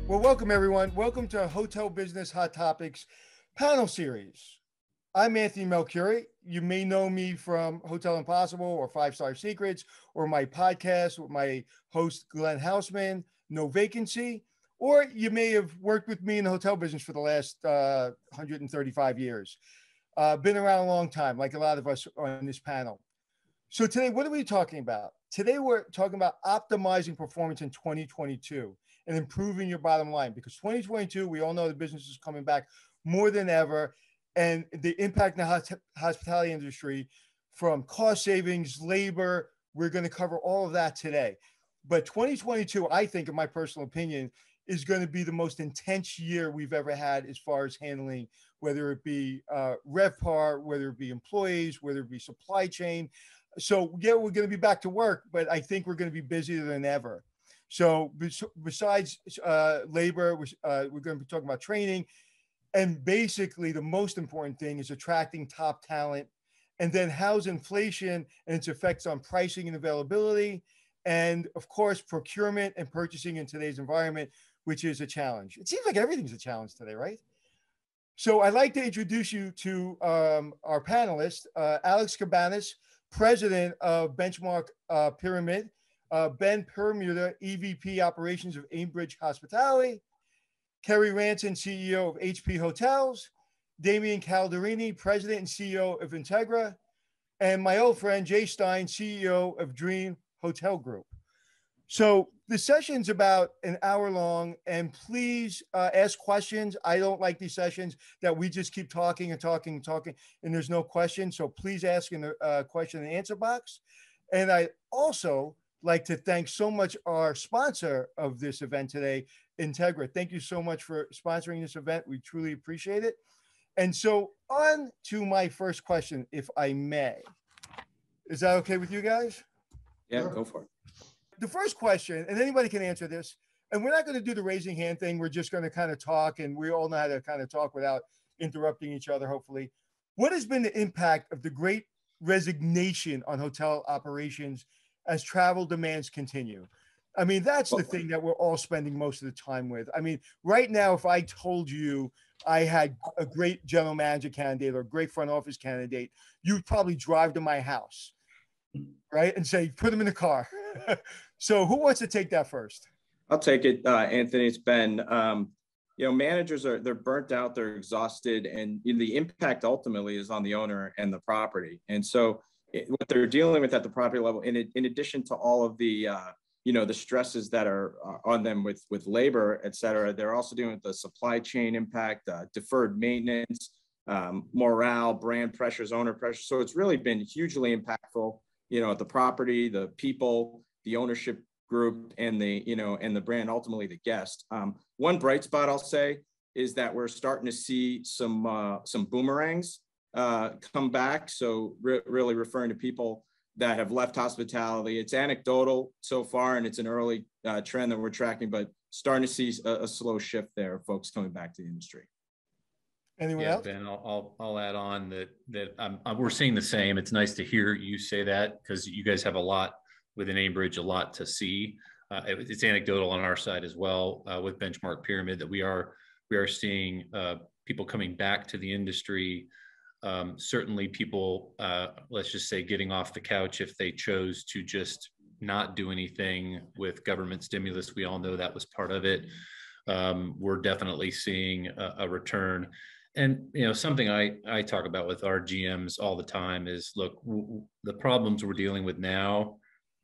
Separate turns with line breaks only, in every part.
Well, welcome everyone. Welcome to Hotel Business Hot Topics panel series. I'm Anthony Melchiorri. You may know me from Hotel Impossible or Five Star Secrets or my podcast with my host, Glenn Hausman, No Vacancy, or you may have worked with me in the hotel business for the last 135 years. Been around a long time, like a lot of us on this panel. So today, what are we talking about? Today, we're talking about optimizing performance in 2022 and improving your bottom line, because 2022, we all know the business is coming back more than ever, and the impact in the hospitality industry from cost savings, labor, we're going to cover all of that today. But 2022, I think, in my personal opinion, is going to be the most intense year we've ever had as far as handling, whether it be RevPAR, whether it be employees, whether it be supply chain. So yeah, we're going to be back to work, but I think we're going to be busier than ever. So besides labor, we're going to be talking about training. And basically the most important thing is attracting top talent, and then how's inflation and its effects on pricing and availability. And of course, procurement and purchasing in today's environment, which is a challenge. It seems like everything's a challenge today, right? So I'd like to introduce you to our panelists, Alex Cabanas, president of Benchmark Pyramid, Ben Permuter, EVP Operations of Aimbridge Hospitality, Kerry Ranson, CEO of HP Hotels, Damian Calderini, president and CEO of Integra, and my old friend Jay Stein, CEO of Dream Hotel Group. So the session's about an hour long, and please ask questions. I don't like these sessions that we just keep talking and talking and talking, and there's no question. So please ask in the question and answer box. And I also like to thank so much our sponsor of this event today, Integra. Thank you so much for sponsoring this event. We truly appreciate it. And so on to my first question, if I may. Is that okay with you guys?
Yeah, go for it.
The first question, and anybody can answer this, and we're not going to do the raising hand thing. We're just going to kind of talk, and we all know how to kind of talk without interrupting each other, hopefully. What has been the impact of the great resignation on hotel operations as travel demands continue? I mean, that's the thing that we're all spending most of the time with. I mean, right now, if I told you I had a great general manager candidate or a great front office candidate, you'd probably drive to my house, right? And say, put them in the car. So who wants to take that first?
I'll take it, Anthony. It's Ben. Managers they're burnt out, they're exhausted, and the impact ultimately is on the owner and the property. And so what they're dealing with at the property level, in addition to all of the the stresses that are on them with labor, et cetera, they're also dealing with the supply chain impact, deferred maintenance, morale, brand pressures, owner pressure. So it's really been hugely impactful, at the property, the people, the ownership group, and the brand, ultimately the guest. One bright spot I'll say is that we're starting to see some boomerangs come back. So really referring to people that have left hospitality. It's anecdotal so far, and it's an early trend that we're tracking, but starting to see a slow shift there of folks coming back to the industry.
Anyone else?
Ben, I'll add on that we're seeing the same. It's nice to hear you say that, because you guys have a lot within Aimbridge, a lot to see. It's anecdotal on our side as well with Benchmark Pyramid, that we are seeing people coming back to the industry. Certainly people, let's just say, getting off the couch if they chose to just not do anything with government stimulus. We all know that was part of it. We're definitely seeing a return. And, something I talk about with our GMs all the time is, look, the problems we're dealing with now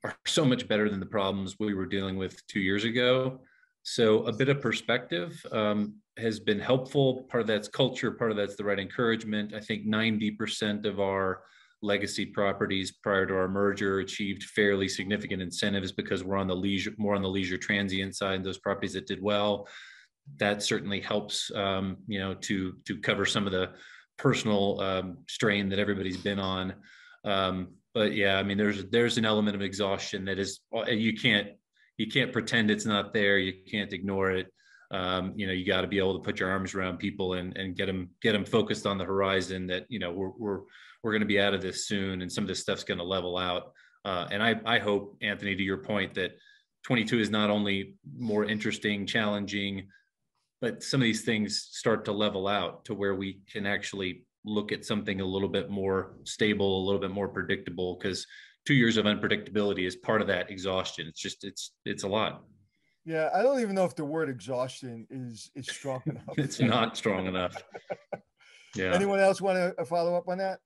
are so much better than the problems we were dealing with 2 years ago. So a bit of perspective has been helpful. Part of that's culture, part of that's the right encouragement. I think 90% of our legacy properties prior to our merger achieved fairly significant incentives because we're on the more on the leisure transient side, and those properties that did well. That certainly helps, to cover some of the personal strain that everybody's been on. But yeah, I mean, there's an element of exhaustion that is, you can't pretend it's not there. You can't ignore it. You got to be able to put your arms around people and get them focused on the horizon that, we're going to be out of this soon, and some of this stuff's going to level out. And I hope, Anthony, to your point, that 22 is not only more interesting, challenging, but some of these things start to level out to where we can actually look at something a little bit more stable, a little bit more predictable, because 2 years of unpredictability is part of that exhaustion. It's just, it's a lot.
Yeah, I don't even know if the word exhaustion is strong enough.
It's not strong enough. Yeah.
Anyone else want to follow up on that?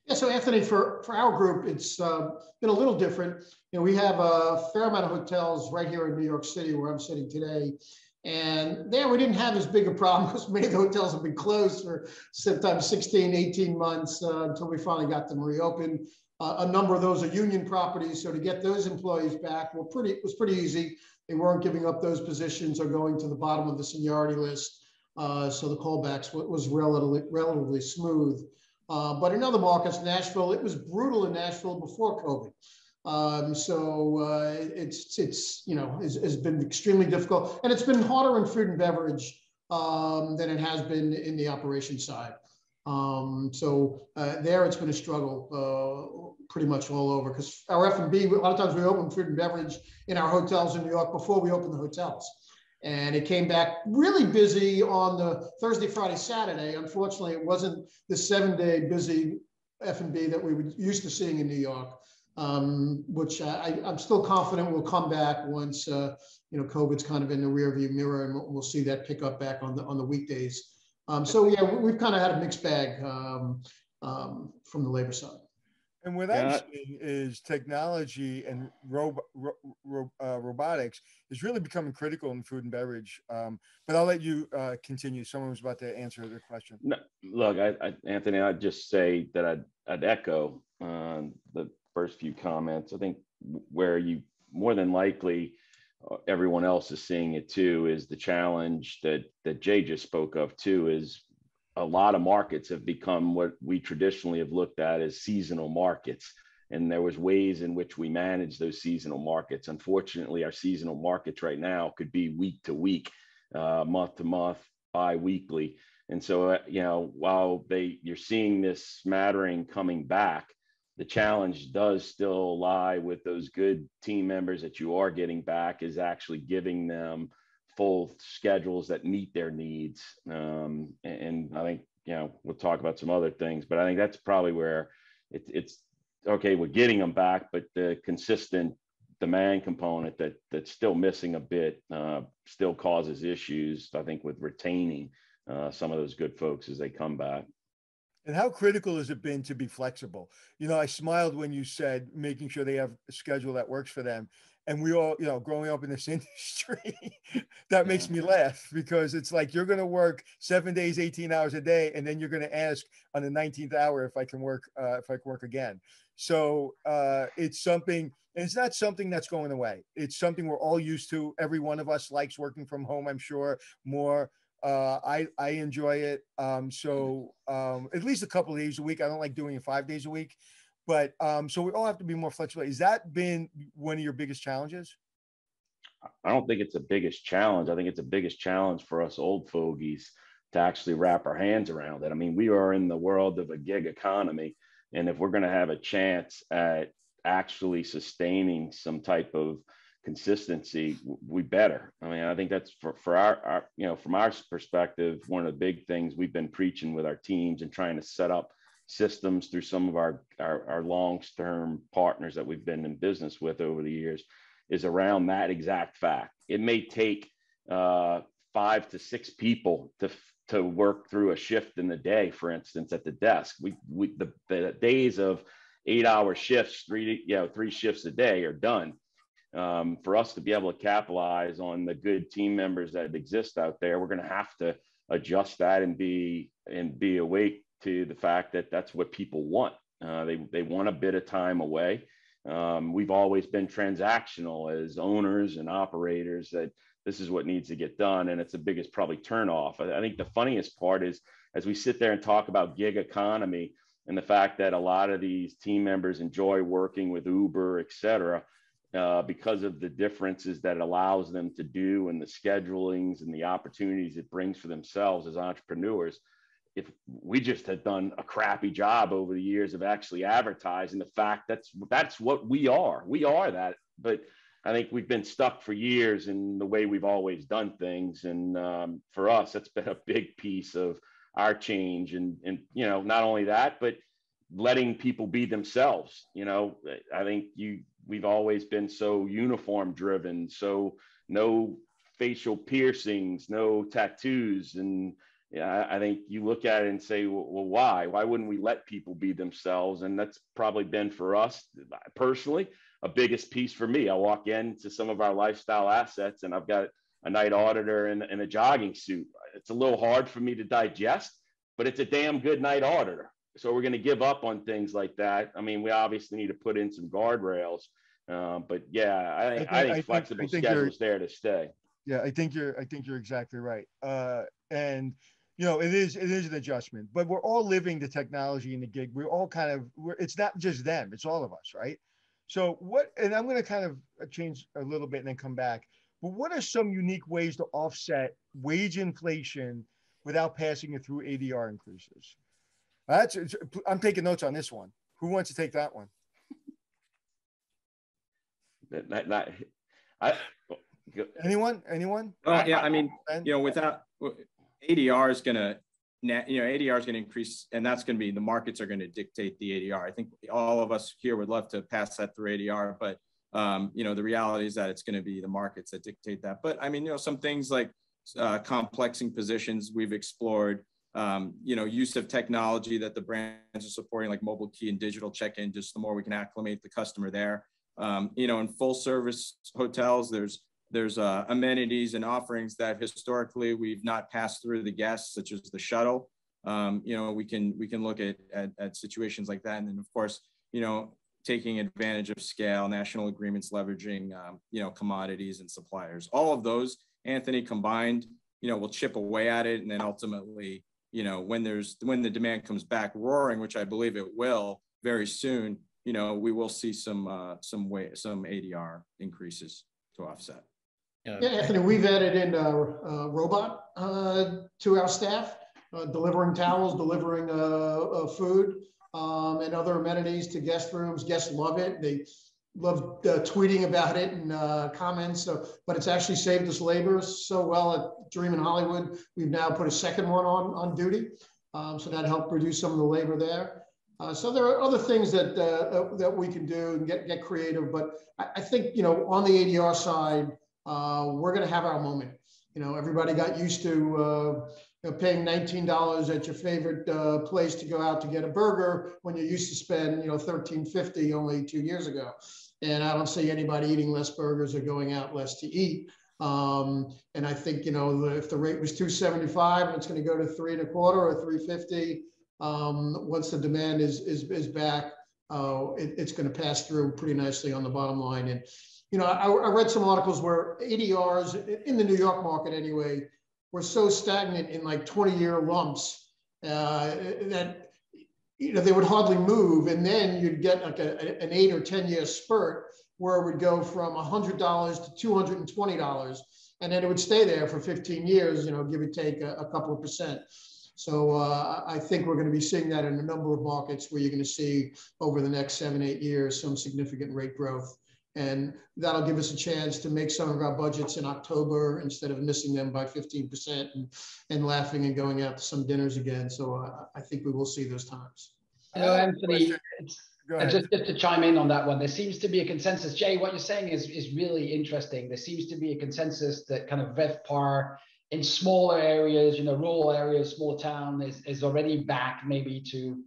Yeah, so Anthony, for our group, it's been a little different. We have a fair amount of hotels right here in New York City where I'm sitting today. And there we didn't have as big a problem because many of the hotels have been closed for sometimes 16, 18 months until we finally got them reopened. A number of those are union properties. So to get those employees back was pretty easy. They weren't giving up those positions or going to the bottom of the seniority list. So the callbacks was relatively smooth. But in other markets, Nashville, it was brutal in Nashville before COVID. It's been extremely difficult, and it's been harder in food and beverage than it has been in the operations side. There it's been a struggle pretty much all over, because our F&B, a lot of times we open food and beverage in our hotels in New York before we open the hotels. And it came back really busy on the Thursday, Friday, Saturday. Unfortunately, it wasn't the 7-day busy F&B that we were used to seeing in New York, which I'm still confident will come back once COVID's kind of in the rearview mirror, and we'll see that pick up back on the weekdays. We've kind of had a mixed bag from the labor side.
And what I'm seeing is technology and robotics is really becoming critical in food and beverage. But I'll let you continue. Someone was about to answer the question.
No, look, Anthony, I'd just say that I'd echo the first few comments. I think where you more than likely everyone else is seeing it too is the challenge that Jay just spoke of too, is a lot of markets have become what we traditionally have looked at as seasonal markets. And there was ways in which we manage those seasonal markets. Unfortunately, our seasonal markets right now could be week to week, month to month, bi-weekly. And so, while you're seeing this smattering coming back, the challenge does still lie with those good team members that you are getting back, is actually giving them full schedules that meet their needs. And I think, we'll talk about some other things, but I think that's probably where it's okay, we're getting them back, but the consistent demand component that's still missing a bit still causes issues, I think, with retaining some of those good folks as they come back.
And how critical has it been to be flexible? I smiled when you said making sure they have a schedule that works for them. And we all, growing up in this industry, that makes me laugh, because it's like, you're going to work 7 days, 18 hours a day. And then you're going to ask on the 19th hour if I can work again. So it's something, and it's not something that's going away. It's something we're all used to. Every one of us likes working from home, I'm sure, more. I enjoy it. At least a couple of days a week. I don't like doing it 5 days a week. But so we all have to be more flexible. Has that been one of your biggest challenges?
I don't think it's the biggest challenge. I think it's the biggest challenge for us old fogies to actually wrap our hands around it. I mean, we are in the world of a gig economy. And if we're going to have a chance at actually sustaining some type of consistency, we better. I mean, I think that's for our from our perspective, one of the big things we've been preaching with our teams and trying to set up systems through some of our long-term partners that we've been in business with over the years is around that exact fact. It may take 5 to 6 people to work through a shift in the day, for instance, at the desk. The days of 8-hour shifts, three shifts a day are done. For us to be able to capitalize on the good team members that exist out there, we're going to have to adjust that and be awake to the fact that that's what people want. They want a bit of time away. We've always been transactional as owners and operators, that this is what needs to get done. And it's the biggest probably turnoff. I think the funniest part is, as we sit there and talk about gig economy and the fact that a lot of these team members enjoy working with Uber, et cetera, because of the differences that it allows them to do and the schedulings and the opportunities it brings for themselves as entrepreneurs. If we just had done a crappy job over the years of actually advertising the fact that's what we are that, but I think we've been stuck for years in the way we've always done things. And for us, that's been a big piece of our change. And you know, not only that, but letting people be themselves. You know, I think we've always been so uniform driven, so no facial piercings, no tattoos. And yeah, I think you look at it and say, well, why wouldn't we let people be themselves? And that's probably been for us personally a biggest piece for me. I walk into some of our lifestyle assets and I've got a night auditor in a jogging suit. It's a little hard for me to digest, but it's a damn good night auditor. So we're going to give up on things like that. I mean, we obviously need to put in some guardrails, but yeah, I think flexible schedules there to stay.
Yeah, I think you're exactly right. And you know, it is an adjustment, but we're all living the technology in the gig. We're all it's not just them, it's all of us, right? So and I'm going to kind of change a little bit and then come back, but what are some unique ways to offset wage inflation without passing it through ADR increases? I'm taking notes on this one. Who wants to take that one? Anyone?
Well, yeah, I mean, you know, without ADR is going to increase, and that's going to be, the markets are going to dictate the ADR. I think all of us here would love to pass that through ADR, but you know, the reality is that it's going to be the markets that dictate that. But I mean, you know, some things like complexing positions we've explored, you know, use of technology that the brands are supporting, like mobile key and digital check-in, just the more we can acclimate the customer there. You know, in full service hotels, there's amenities and offerings that historically we've not passed through the guests, such as the shuttle. You know, we can look at situations like that. And then of course, you know, taking advantage of scale, national agreements, leveraging, you know, commodities and suppliers. All of those, Anthony, combined, you know, will chip away at it. And then ultimately, you know, when the demand comes back roaring, which I believe it will very soon, you know, we will see some ADR increases to offset.
Yeah, Anthony, we've added in a robot to our staff, delivering towels, delivering food, and other amenities to guest rooms. Guests love it. They love tweeting about it and comments. So, but it's actually saved us labor so well at Dream in Hollywood. We've now put a second one on duty, so that helped reduce some of the labor there. So there are other things that we can do and get creative. But I think, you know, on the ADR side, we're going to have our moment. You know, everybody got used to paying $19 at your favorite place to go out to get a burger when you used to spend, you know, $13.50 only 2 years ago. And I don't see anybody eating less burgers or going out less to eat. And I think, you know, if the rate was $2.75, it's going to go to $3.25 or $3.50. Once the demand is back, it's going to pass through pretty nicely on the bottom line. And you know, I read some articles where ADRs in the New York market anyway were so stagnant in like 20-year lumps that, you know, they would hardly move. And then you'd get like an 8 or 10-year spurt where it would go from $100 to $220. And then it would stay there for 15 years, you know, give or take a couple of percent. So I think we're going to be seeing that in a number of markets where you're going to see over the next 7-8 years some significant rate growth. And that'll give us a chance to make some of our budgets in October instead of missing them by 15% and laughing and going out to some dinners again. So I think we will see those times.
You know, Anthony, just to chime in on that one, there seems to be a consensus. Jay, what you're saying is really interesting. There seems to be a consensus that kind of RevPAR in smaller areas, you know, rural areas, small town is already back maybe to.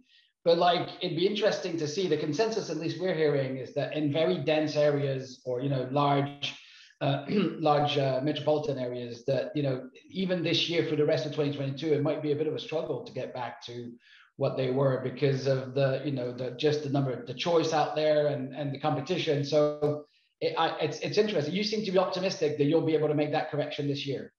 But like, it'd be interesting to see the consensus, at least we're hearing, is that in very dense areas or, you know, large metropolitan areas that, you know, even this year for the rest of 2022, it might be a bit of a struggle to get back to what they were because of the, you know, just the number of the choice out there and the competition. So it's interesting. You seem to be optimistic that you'll be able to make that correction this year.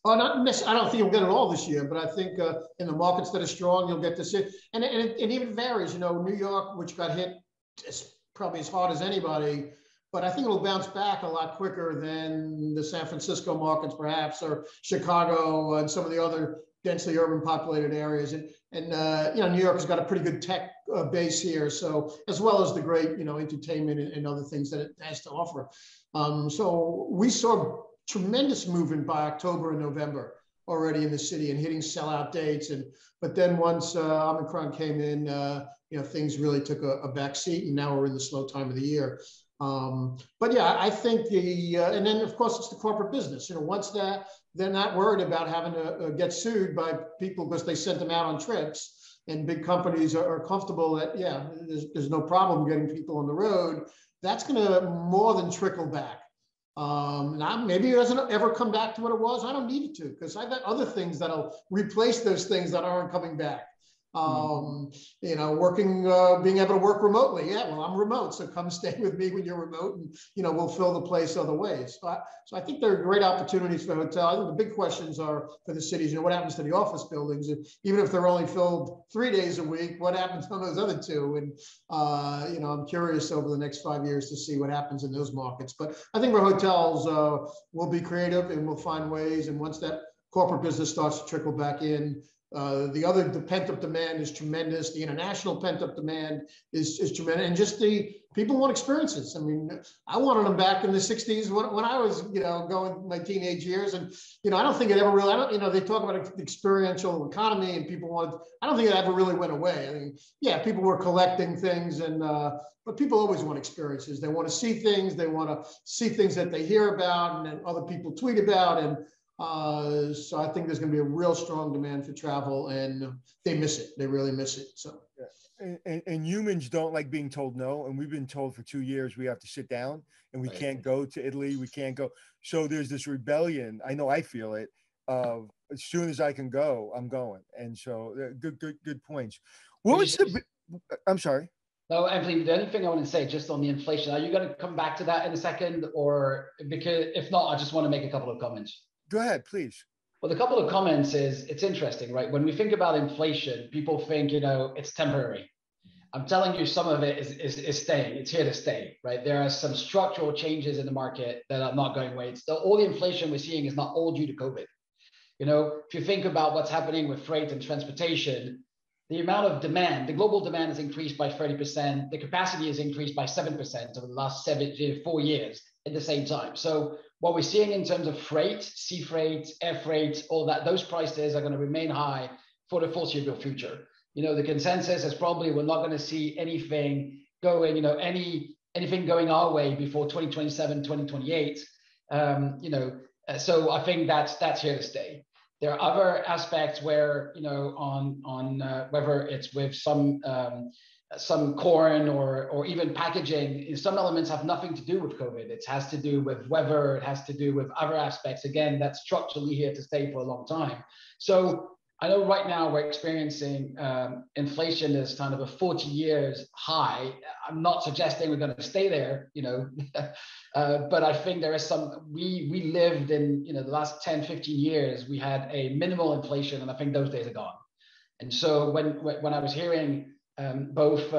Oh, not necessarily. I don't think you'll get it all this year, but I think in the markets that are strong, you'll get this. And it even varies. You know, New York, which got hit probably as hard as anybody, but I think it'll bounce back a lot quicker than the San Francisco markets, perhaps, or Chicago and some of the other densely urban populated areas. And New York has got a pretty good tech base here, so as well as the great, entertainment and other things that it has to offer. So we saw tremendous movement by October and November already in the city and hitting sellout dates. But then once Omicron came in, things really took a back seat, and now we're in the slow time of the year. But yeah, I think and then of course it's the corporate business. Once that, they're not worried about having to get sued by people because they sent them out on trips, and big companies are comfortable that, yeah, there's no problem getting people on the road. That's going to more than trickle back. Now maybe it doesn't ever come back to what it was. I don't need it to, because I've got other things that'll replace those things that aren't coming back. Being able to work remotely. Yeah, well, I'm remote, so come stay with me when you're remote, and we'll fill the place other ways. So I think there are great opportunities for hotels. I think the big questions are for the cities. What happens to the office buildings? Even if they're only filled 3 days a week, what happens on those other 2? And I'm curious over the next 5 years to see what happens in those markets. But I think for hotels, we'll be creative and we'll find ways. And once that corporate business starts to trickle back in, the pent-up demand is tremendous. The international pent-up demand is tremendous, and just the people want experiences. I mean, I wanted them back in the '60s when I was, going my teenage years, and I don't think it ever really. They talk about the experiential economy, and people want. I don't think it ever really went away. I mean, yeah, people were collecting things, and but people always want experiences. They want to see things. They want to see things that they hear about, and then other people tweet about, and. So I think there's going to be a real strong demand for travel, and they miss it. They really miss it. So,
and humans don't like being told no. And we've been told for 2 years we have to sit down, and we can't go to Italy. We can't go. So there's this rebellion. I know I feel it. Of as soon as I can go, I'm going. And so good points. What was I'm sorry.
No, Anthony, the only thing I want to say just on the inflation, are you going to come back to that in a second, or because if not, I just want to make a couple of comments.
Go ahead, please.
Well, the couple of comments is, it's interesting, right? When we think about inflation, people think, it's temporary. I'm telling you, some of it is staying. It's here to stay, right? There are some structural changes in the market that are not going away. All the inflation we're seeing is not all due to COVID. If you think about what's happening with freight and transportation, the amount of demand, the global demand has increased by 30%. The capacity has increased by 7% over the last 4 years at the same time. So what we're seeing in terms of freight, sea freight, air freight, all that, those prices are going to remain high for the foreseeable future. The consensus is probably we're not going to see anything going, anything going our way before 2027, 2028. So I think that's here to stay. There are other aspects where, on whether it's with some corn or even packaging, some elements have nothing to do with COVID. It has to do with weather. It has to do with other aspects. Again, that's structurally here to stay for a long time. So I know right now we're experiencing inflation is kind of a 40 years high. I'm not suggesting we're going to stay there, but I think there is we lived in, the last 10, 15 years, we had a minimal inflation, and I think those days are gone. And so when I was hearing both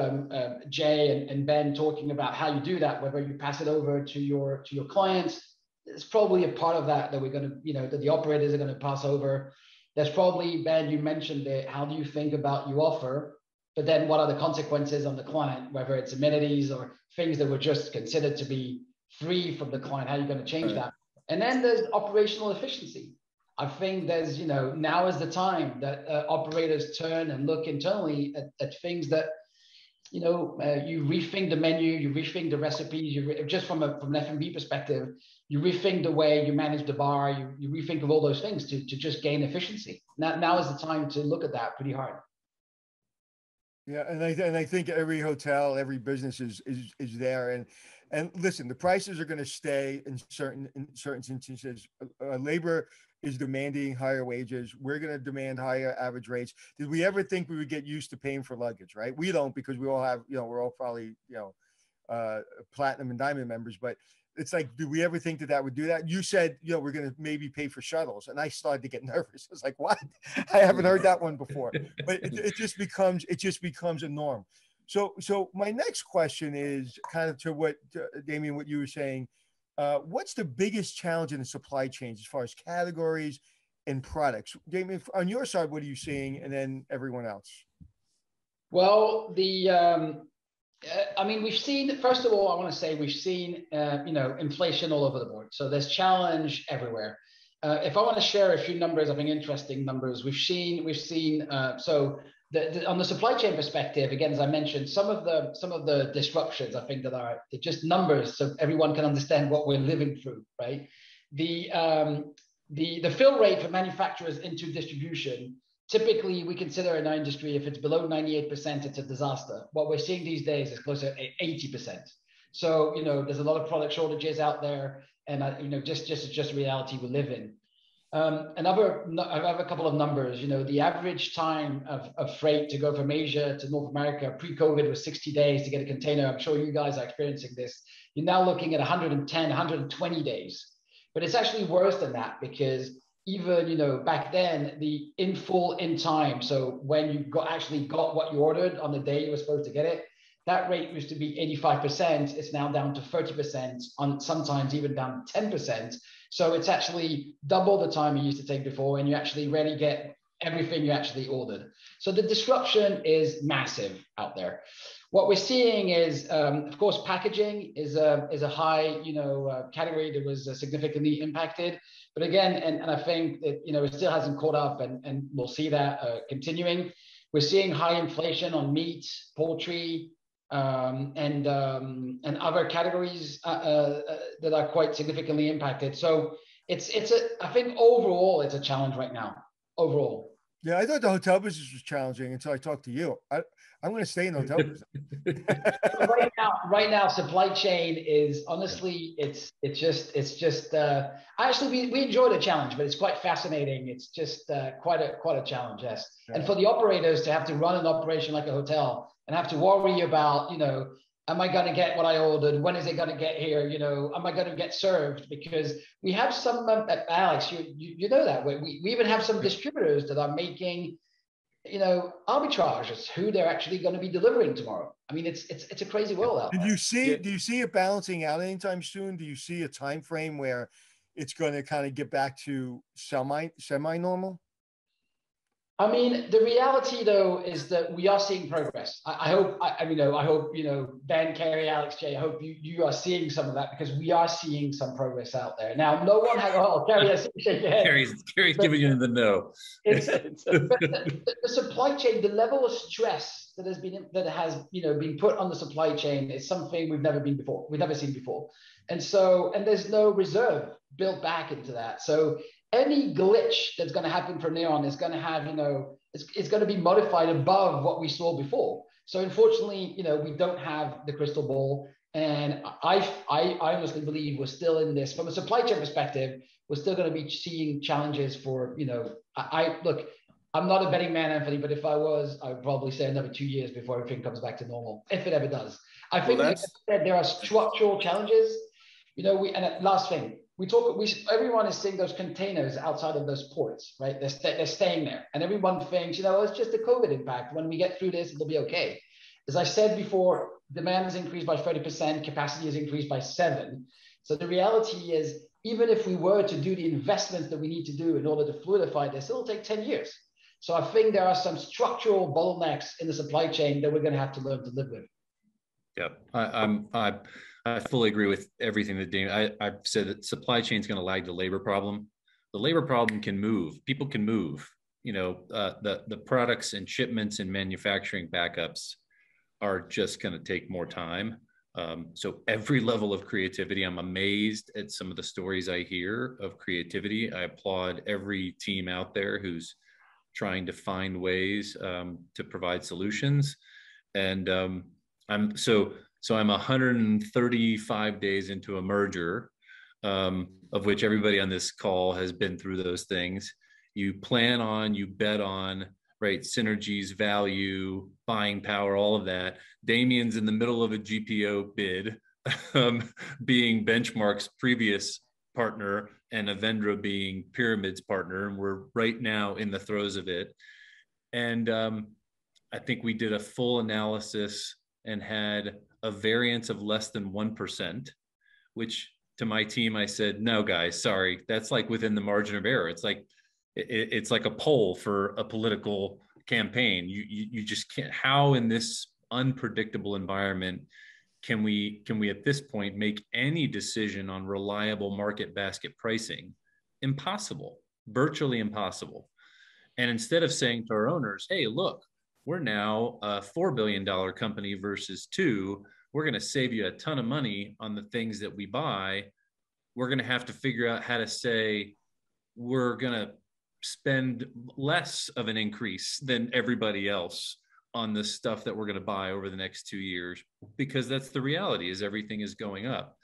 Jay and Ben talking about how you do that, whether you pass it over to your clients, there's probably a part of that we're going to, that the operators are going to pass over. There's probably, Ben, you mentioned it, how do you think about you offer, but then what are the consequences on the client, whether it's amenities or things that were just considered to be free from the client, how are you going to change that? And then there's operational efficiency. I think there's, now is the time that operators turn and look internally at things that, you rethink the menu, you rethink the recipes, just from an F&B perspective, you rethink the way you manage the bar, you rethink of all those things to just gain efficiency. Now is the time to look at that pretty hard.
Yeah, and I think every hotel, every business is there, and listen, the prices are going to stay in certain instances. Labor is demanding higher wages. We're going to demand higher average rates. Did we ever think we would get used to paying for luggage? Right? We don't, because we all have, we're all probably platinum and diamond members, but. It's like, do we ever think that would do that? You said, we're going to maybe pay for shuttles. And I started to get nervous. I was like, what? I haven't heard that one before. But it just becomes a norm. So my next question is kind of to what, Damien, what you were saying. What's the biggest challenge in the supply chain as far as categories and products? Damien, on your side, what are you seeing? And then everyone else.
Well, I mean, we've seen, first of all, I want to say we've seen, inflation all over the board. So there's challenge everywhere. If I want to share a few numbers, I think interesting numbers, we've seen, so on the supply chain perspective, again, as I mentioned, some of the disruptions, I think that are just numbers, so everyone can understand what we're living through, right? The fill rate for manufacturers into distribution, typically we consider in our industry, if it's below 98%, it's a disaster. What we're seeing these days is closer to 80%. So, there's a lot of product shortages out there, and just reality we live in. I have a couple of numbers. The average time of freight to go from Asia to North America pre-COVID was 60 days to get a container. I'm sure you guys are experiencing this. You're now looking at 110, 120 days. But it's actually worse than that, because even, back then, the in full, in time, so when you actually got what you ordered on the day you were supposed to get it, that rate used to be 85%. It's now down to 30%, on sometimes even down to 10%. So it's actually double the time you used to take before, and you actually rarely get everything you actually ordered. So the disruption is massive out there. What we're seeing is, of course, packaging is a high, category that was significantly impacted. But again, and I think that, it still hasn't caught up, and we'll see that continuing. We're seeing high inflation on meat, poultry, and other categories that are quite significantly impacted. So I think overall it's a challenge right now. Overall.
Yeah, I thought the hotel business was challenging until I talked to you. I'm going to stay in the hotel business.
right now, supply chain is honestly, it's just. Actually, we enjoy the challenge, but it's quite fascinating. It's just quite a challenge, yes. Yeah. And for the operators to have to run an operation like a hotel and have to worry about, am I going to get what I ordered? When is it going to get here? Am I going to get served? Because we have some, Alex, you know that we even have some distributors that are making, arbitrage as who they're actually going to be delivering tomorrow. I mean, it's a crazy world out there.
Do you see it balancing out anytime soon? Do you see a time frame where it's going to kind of get back to semi-normal?
I mean, the reality though is that we are seeing progress. I hope, Ben, Kerry, Alex, Jay, I hope you are seeing some of that, because we are seeing some progress out there. Now, no one has, Kerry, I see you shake your head.
Kerry's giving you the no.
The supply chain, the level of stress that has been been put on the supply chain is something we've never seen before. And there's no reserve built back into that. So any glitch that's going to happen from there on is going to have, it's going to be modified above what we saw before. So unfortunately, we don't have the crystal ball. And I honestly believe we're still in this, from a supply chain perspective, we're still going to be seeing challenges for, look, I'm not a betting man, Anthony, but if I was, I would probably say another 2 years before everything comes back to normal, if it ever does. I think, like I said, there are structural challenges, and last thing, everyone is seeing those containers outside of those ports, right? They're staying there. And everyone thinks, it's just a COVID impact. When we get through this, it'll be okay. As I said before, demand has increased by 30%, capacity has increased by 7%. So the reality is, even if we were to do the investments that we need to do in order to fluidify this, it'll take 10 years. So I think there are some structural bottlenecks in the supply chain that we're going to have to learn to live with.
Yep. I fully agree with everything that Damien. I've said that supply chain is going to lag the labor problem. The labor problem can move. People can move. The products and shipments and manufacturing backups are just going to take more time. So every level of creativity, I'm amazed at some of the stories I hear of creativity. I applaud every team out there who's trying to find ways to provide solutions. And I'm 135 days into a merger, of which everybody on this call has been through those things. You plan on, you bet on, right? Synergies, value, buying power, all of that. Damien's in the middle of a GPO bid, being Benchmark's previous partner and Avendra being Pyramid's partner. And we're right now in the throes of it. And I think we did a full analysis and had a variance of less than 1%, which to my team, I said, no, guys, sorry, that's like within the margin of error. It's like it's like a poll for a political campaign. You just can't. How in this unpredictable environment can we at this point make any decision on reliable market basket pricing? Impossible, virtually impossible. And instead of saying to our owners, hey, look, we're now a $4 billion company versus two, we're going to save you a ton of money on the things that we buy. We're going to have to figure out how to say we're going to spend less of an increase than everybody else on the stuff that we're going to buy over the next 2 years, because that's the reality, is everything is going up.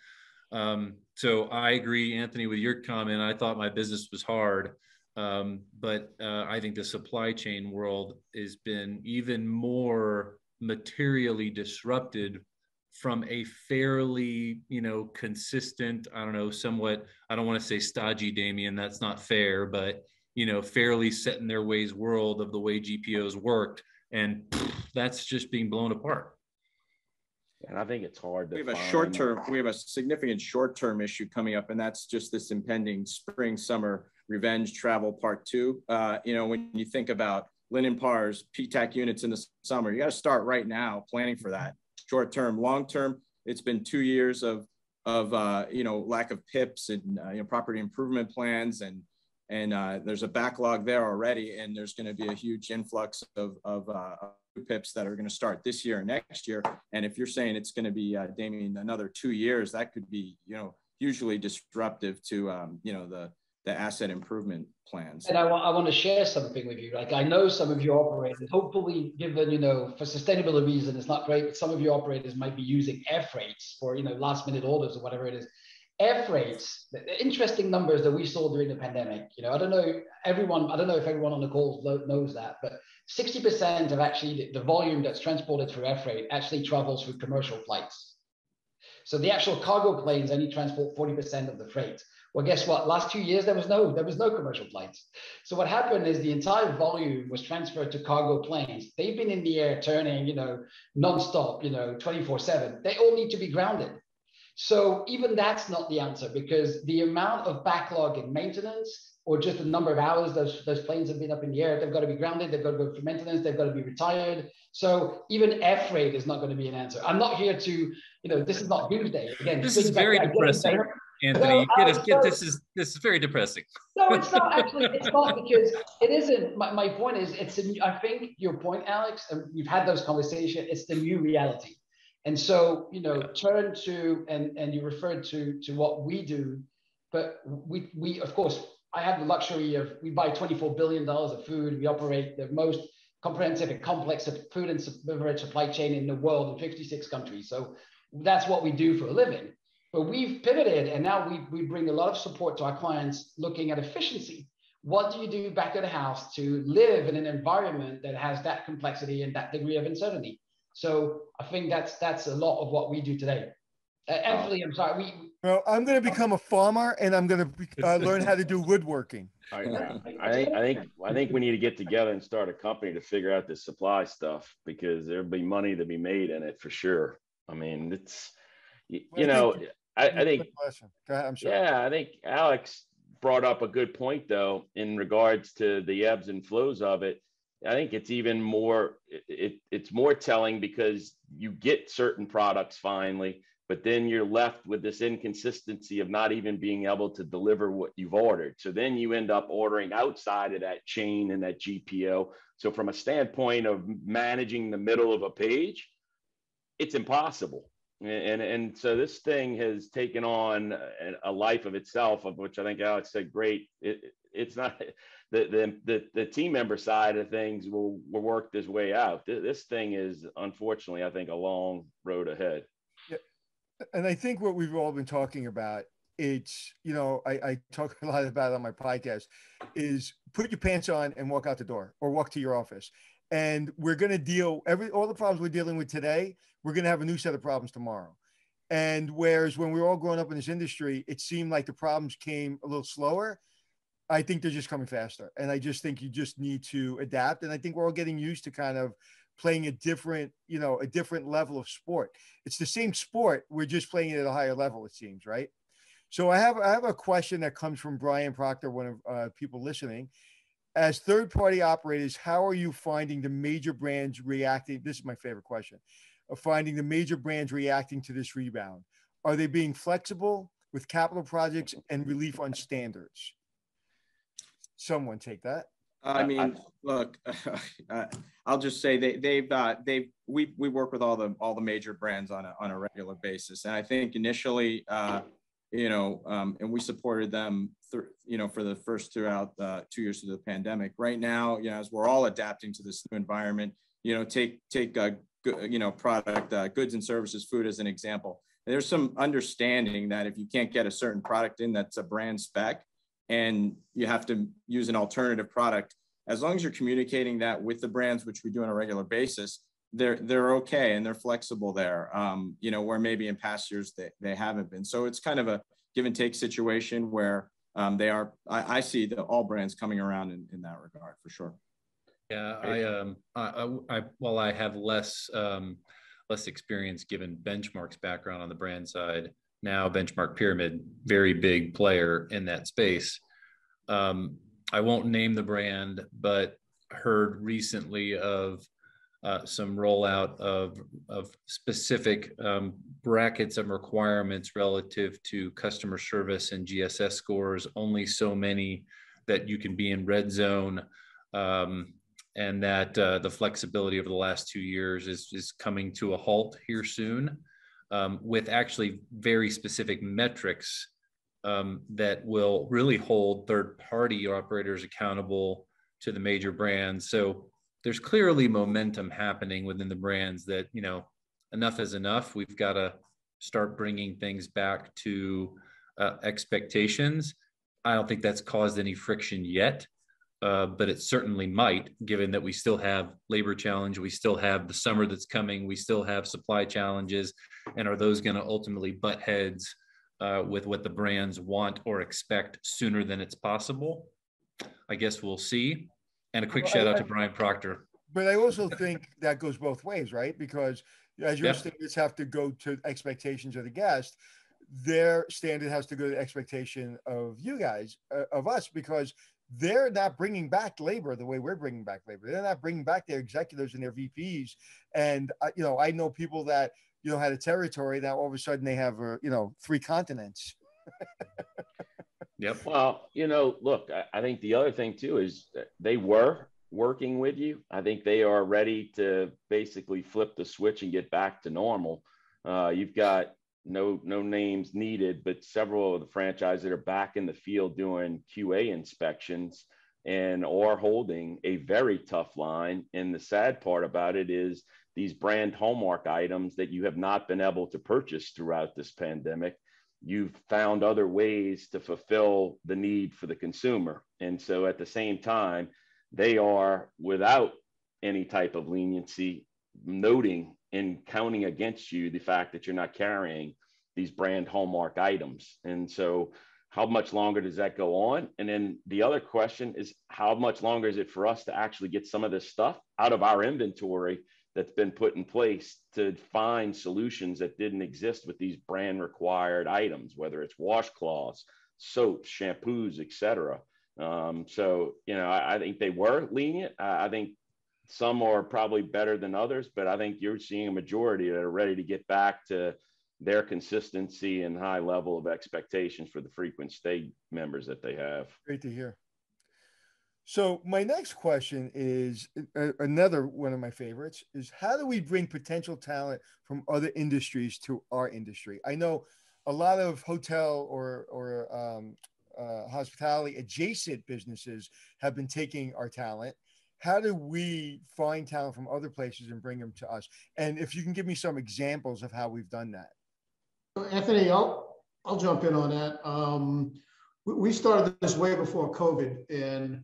So I agree, Anthony, with your comment. I thought my business was hard. But I think the supply chain world has been even more materially disrupted from a fairly, consistent, I don't know, somewhat, I don't want to say stodgy, Damien, that's not fair, but, fairly set in their ways world of the way GPOs worked. And that's just being blown apart.
And I think it's hard to
we have a significant short-term issue coming up, and that's just this impending spring summer revenge travel part 2. When you think about linen pars, PTAC units in the summer, you got to start right now planning for that. Short-term, long-term, it's been 2 years of lack of PIPs and property improvement plans, and there's a backlog there already, and there's going to be a huge influx of PIPs that are going to start this year and next year. And if you're saying it's going to be, Damien, another 2 years, that could be, hugely disruptive to, the asset improvement plans.
And I want to share something with you. Like, I know some of your operators, hopefully given, for sustainability reasons, it's not great, but some of your operators might be using air freights for, last minute orders or whatever it is. Air freights, the interesting numbers that we saw during the pandemic, I don't know if everyone on the call knows that, but 60% of actually the volume that's transported through air freight actually travels through commercial flights. So the actual cargo planes only transport 40% of the freight. Well, guess what? Last 2 years, there was no commercial flights. So what happened is the entire volume was transferred to cargo planes. They've been in the air turning, nonstop, 24/7. They all need to be grounded. So even that's not the answer, because the amount of backlog in maintenance, or just the number of hours those planes have been up in the air, they've got to be grounded, they've got to go through maintenance, they've got to be retired. So even air freight is not going to be an answer. I'm not here to, this is not doomsday. Again,
this is very depressing, Anthony. This is very depressing.
No, it's not actually. It's not, because it isn't. My point is, I think your point, Alex, and we've had those conversations, it's the new reality. And so, turn to, and you referred to what we do, but we of course, I have the luxury of, we buy $24 billion of food. We operate the most comprehensive and complex food and beverage supply chain in the world in 56 countries. So that's what we do for a living. But we've pivoted, and now we bring a lot of support to our clients looking at efficiency. What do you do back at the house to live in an environment that has that complexity and that degree of uncertainty? So I think that's a lot of what we do today. Anthony, I'm sorry.
Well, I'm going to become a farmer, and I'm going to learn how to do woodworking.
I think we need to get together and start a company to figure out this supply stuff, because there'll be money to be made in it for sure. I mean, it's, I think,
I'm sorry.
Yeah, I think Alex brought up a good point, though, in regards to the ebbs and flows of it. I think it's even more, it's more telling, because you get certain products finally, but then you're left with this inconsistency of not even being able to deliver what you've ordered. So then you end up ordering outside of that chain and that GPO. So from a standpoint of managing the middle of a page, it's impossible. And so this thing has taken on a life of itself, of which I think Alex said great. It's not the team member side of things will work this way out. This thing is, unfortunately, I think, a long road ahead.
Yeah. And I think what we've all been talking about, it's, I talk a lot about it on my podcast, is put your pants on and walk out the door, or walk to your office. And we're going to deal all the problems we're dealing with today, we're going to have a new set of problems tomorrow. And whereas when we were all growing up in this industry, it seemed like the problems came a little slower, I think they're just coming faster. And I just think you just need to adapt. And I think we're all getting used to kind of playing a different level of sport. It's the same sport, we're just playing it at a higher level, it seems, right? So I have a question that comes from Brian Proctor, one of people listening. As third-party operators, how are you finding the major brands reacting? This is my favorite question. Of finding the major brands reacting to this rebound. Are they being flexible with capital projects and relief on standards? Someone take that.
I mean, look, I'll just say we work with all the major brands on a regular basis, and I think initially, and we supported them for the first throughout 2 years through the pandemic. Right now, as we're all adapting to this new environment, take product, goods and services, food as an example. There's some understanding that if you can't get a certain product in that's a brand spec and you have to use an alternative product, as long as you're communicating that with the brands, which we do on a regular basis, they're okay and they're flexible there, where maybe in past years they haven't been. So it's kind of a give and take situation where I see all brands coming around in that regard for sure.
Yeah, while I have less experience given Benchmark's background on the brand side, now Benchmark Pyramid, very big player in that space. I won't name the brand, but heard recently of some rollout of specific brackets and requirements relative to customer service and GSS scores, only so many that you can be in red zone. And that the flexibility over the last 2 years is coming to a halt here soon, with actually very specific metrics that will really hold third-party operators accountable to the major brands. So there's clearly momentum happening within the brands that, enough is enough. We've got to start bringing things back to expectations. I don't think that's caused any friction yet. But it certainly might, given that we still have labor challenge, we still have the summer that's coming, we still have supply challenges, and are those going to ultimately butt heads with what the brands want or expect sooner than it's possible? I guess we'll see. And a quick shout out to Brian Proctor.
But I also think that goes both ways, right? Because as your standards have to go to expectations of the guest, their standard has to go to the expectation of you guys, of us, because they're not bringing back labor the way we're bringing back labor. They're not bringing back their executives and their VPs. And, I know people that, had a territory that all of a sudden they have, 3 continents.
Yep.
Well, look, I think the other thing too is that they were working with you. I think they are ready to basically flip the switch and get back to normal. You've got no names needed, but several of the franchises that are back in the field doing QA inspections and are holding a very tough line. And the sad part about it is these brand hallmark items that you have not been able to purchase throughout this pandemic, you've found other ways to fulfill the need for the consumer. And so at the same time, they are, without any type of leniency, noting and counting against you the fact that you're not carrying these brand hallmark items. And so how much longer does that go on? And then the other question is, how much longer is it for us to actually get some of this stuff out of our inventory that's been put in place to find solutions that didn't exist with these brand required items, whether it's washcloths, soaps, shampoos, etc. So, I think they were lenient. I think some are probably better than others, but I think you're seeing a majority that are ready to get back to their consistency and high level of expectations for the frequent stay members that they have.
Great to hear. So my next question is another one of my favorites is, how do we bring potential talent from other industries to our industry? I know a lot of hotel or hospitality adjacent businesses have been taking our talent. How do we find talent from other places and bring them to us? And if you can give me some examples of how we've done that.
Anthony, I'll jump in on that. We started this way before COVID, and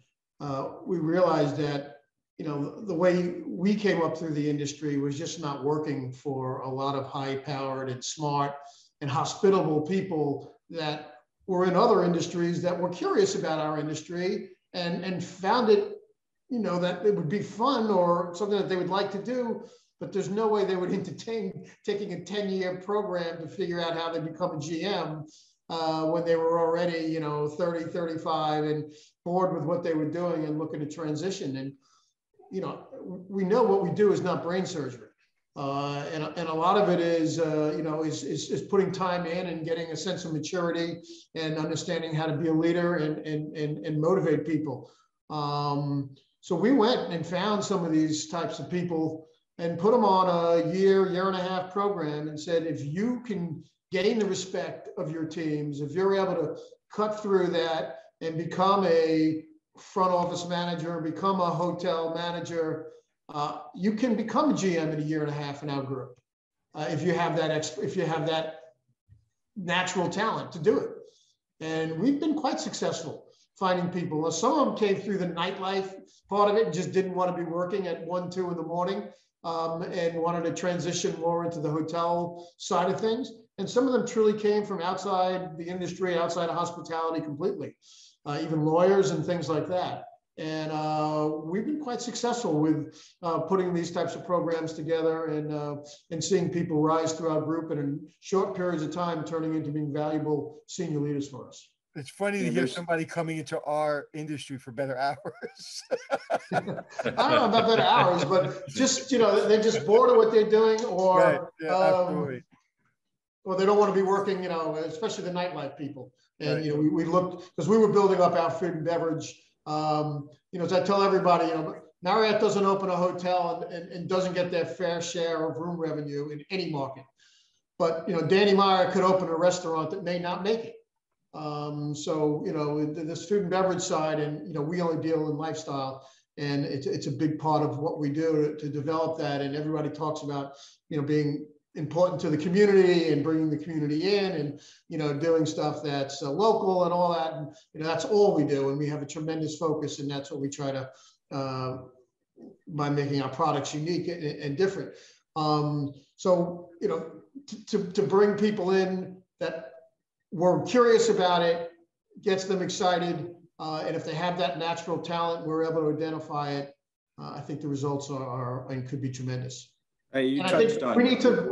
we realized that, the way we came up through the industry was just not working for a lot of high-powered and smart and hospitable people that were in other industries that were curious about our industry and found it, that it would be fun or something that they would like to do, but there's no way they would entertain taking a 10-year program to figure out how they become a GM. when they were already, 30, 35 and bored with what they were doing and looking to transition. And, we know what we do is not brain surgery. And a lot of it is, is putting time in and getting a sense of maturity and understanding how to be a leader and motivate people. So we went and found some of these types of people and put them on a year and a half program and said, if you can gain the respect of your teams, if you're able to cut through that and become a front office manager, become a hotel manager, you can become a GM in a year and a half in our group if you have that natural talent to do it. And we've been quite successful finding people. Now, some of them came through the nightlife part of it and just didn't want to be working at 1, 2 in the morning and wanted to transition more into the hotel side of things. And some of them truly came from outside the industry, outside of hospitality completely, even lawyers and things like that. And we've been quite successful with putting these types of programs together and seeing people rise through our group and in short periods of time turning into being valuable senior leaders for us.
It's funny to hear somebody coming into our industry for better hours.
I don't know about better hours, but just, they're just bored of what they're doing, or,
right. Yeah, absolutely.
Or they don't want to be working, especially the nightlife people. And, right. We looked, because we were building up our food and beverage. As I tell everybody, Marriott doesn't open a hotel and doesn't get their fair share of room revenue in any market. But, Danny Meyer could open a restaurant that may not make it. This food and beverage side, and, we only deal in lifestyle, and it's a big part of what we do to develop that. And everybody talks about, being important to the community and bringing the community in and, doing stuff that's local and all that. And, that's all we do. And we have a tremendous focus, and that's what we try to, by making our products unique and different. To bring people in that we're curious about it, gets them excited. And if they have that natural talent, we're able to identify it. I think the results are and could be tremendous.
Hey,
and I think we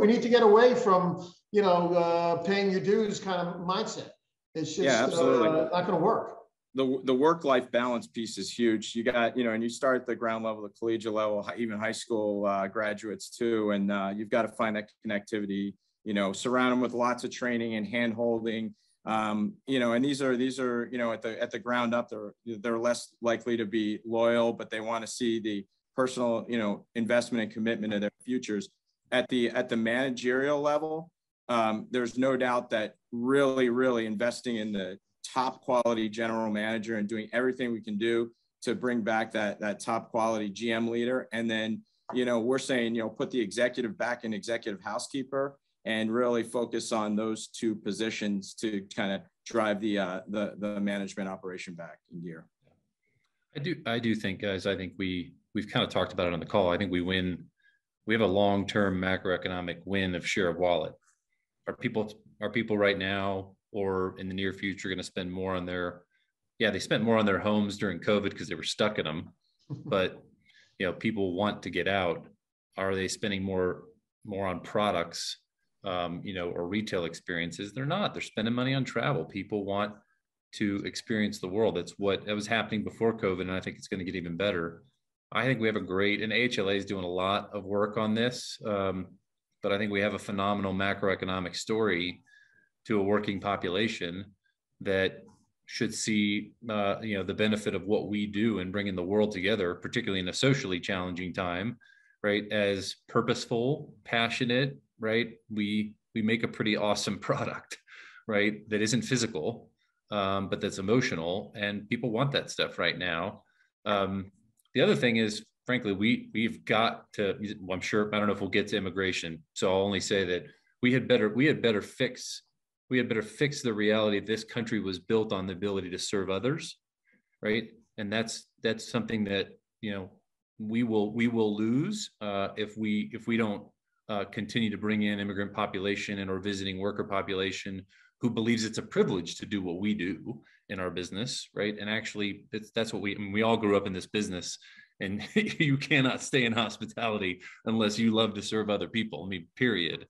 need to get away from, paying your dues kind of mindset. It's just not going to work.
The work-life balance piece is huge. You got, and you start at the ground level, the collegiate level, even high school graduates too. And you've got to find that connectivity, surround them with lots of training and hand holding. And these are, at the ground up, they're less likely to be loyal, but they want to see the personal, investment and commitment of their futures. At the managerial level, there's no doubt that really investing in the top quality general manager and doing everything we can do to bring back that top quality GM leader. And then, we're saying, put the executive back in executive housekeeper and really focus on those two positions to kind of drive the management operation back in gear.
I do think, guys, I think we've kind of talked about it on the call. I think we have a long-term macroeconomic win of share of wallet. Are people right now or in the near future going to spend more on they spent more on their homes during COVID because they were stuck in them, but people want to get out. Are they spending more on products, or retail experiences? They're not. They're spending money on travel. People want to experience the world. That was happening before COVID, and I think it's going to get even better. I think we have and AHLA is doing a lot of work on this, but I think we have a phenomenal macroeconomic story to a working population that should see, the benefit of what we do in bringing the world together, particularly in a socially challenging time, right? As purposeful, passionate, right? We make a pretty awesome product, right? That isn't physical, but that's emotional, and people want that stuff right now. The other thing is, frankly, we've got to, I'm sure, I don't know if we'll get to immigration. So I'll only say that we had better fix the reality that this country was built on the ability to serve others, right? And that's something that, we will lose if we don't continue to bring in immigrant population and or visiting worker population who believes it's a privilege to do what we do in our business, right? And actually, that's what we all grew up in this business, and you cannot stay in hospitality unless you love to serve other people. I mean, period.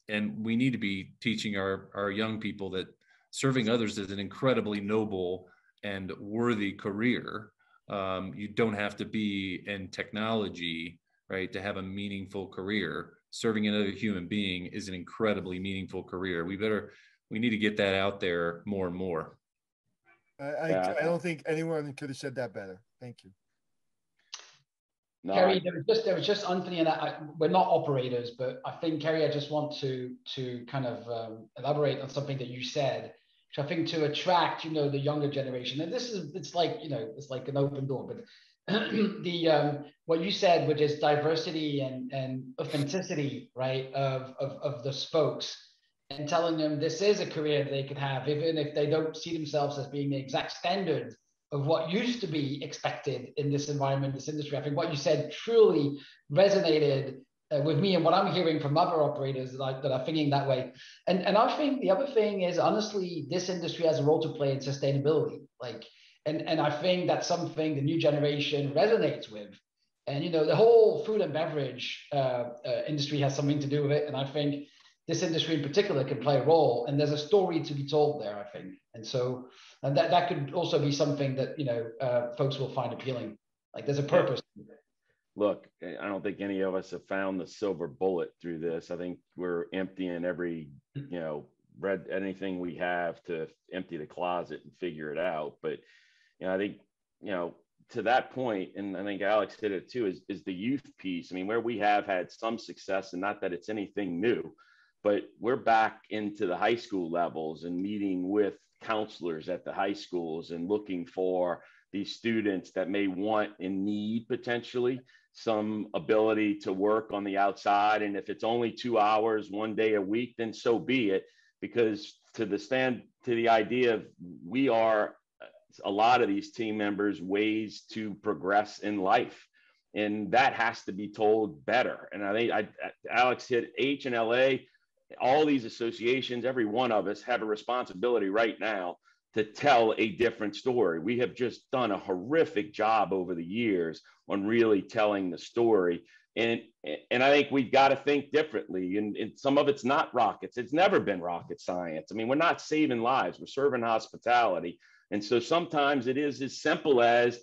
And we need to be teaching our young people that serving others is an incredibly noble and worthy career. You don't have to be in technology, right, to have a meaningful career. Serving another human being is an incredibly meaningful career. We need to get that out there more and more.
I don't think anyone could have said that better. Thank you.
No, Kerry, there was just Anthony and we're not operators, but I think, Kerry, I just want to kind of elaborate on something that you said, which I think to attract, the younger generation. And it's like an open door, but what you said, which is diversity and authenticity, right, of the spokes, and telling them this is a career they could have, even if they don't see themselves as being the exact standard of what used to be expected in this environment, this industry. I think what you said truly resonated with me and what I'm hearing from other operators that are thinking that way. And I think the other thing is, honestly, this industry has a role to play in sustainability. And I think that's something the new generation resonates with. And, the whole food and beverage industry has something to do with it. And I think this industry in particular can play a role. And there's a story to be told there, I think. And so that could also be something that, folks will find appealing. Like there's a purpose.
Look, I don't think any of us have found the silver bullet through this. I think we're emptying every, read anything we have to empty the closet and figure it out. But, I think, to that point, and I think Alex hit it too, is the youth piece. I mean, where we have had some success, and not that it's anything new, but we're back into the high school levels and meeting with counselors at the high schools and looking for these students that may want and need potentially some ability to work on the outside. And if it's only 2 hours, 1 day a week, then so be it. Because to the idea of we are a lot of these team members ways to progress in life. And that has to be told better. And I think Alex hit H and LA, all these associations, every one of us have a responsibility right now to tell a different story. We have just done a horrific job over the years on really telling the story. And I think we've got to think differently. And some of it's not rockets. It's never been rocket science. I mean, we're not saving lives. We're serving hospitality. And so sometimes it is as simple as,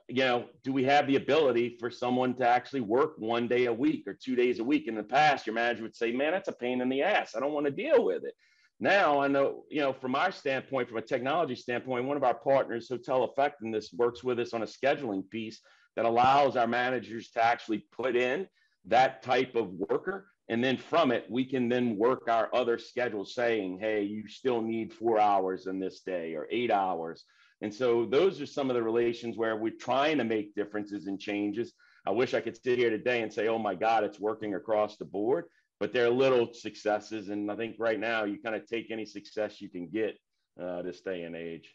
do we have the ability for someone to actually work 1 day a week or 2 days a week? In the past, your manager would say, man, that's a pain in the ass. I don't want to deal with it. Now I know, from our standpoint, from a technology standpoint, one of our partners, Hotel Effectiveness, works with us on a scheduling piece that allows our managers to actually put in that type of worker. And then from it, we can then work our other schedules saying, hey, you still need 4 hours in this day or 8 hours. And so those are some of the relations where we're trying to make differences and changes. I wish I could sit here today and say, oh my God, it's working across the board, but there are little successes. And I think right now you kind of take any success you can get this day and age.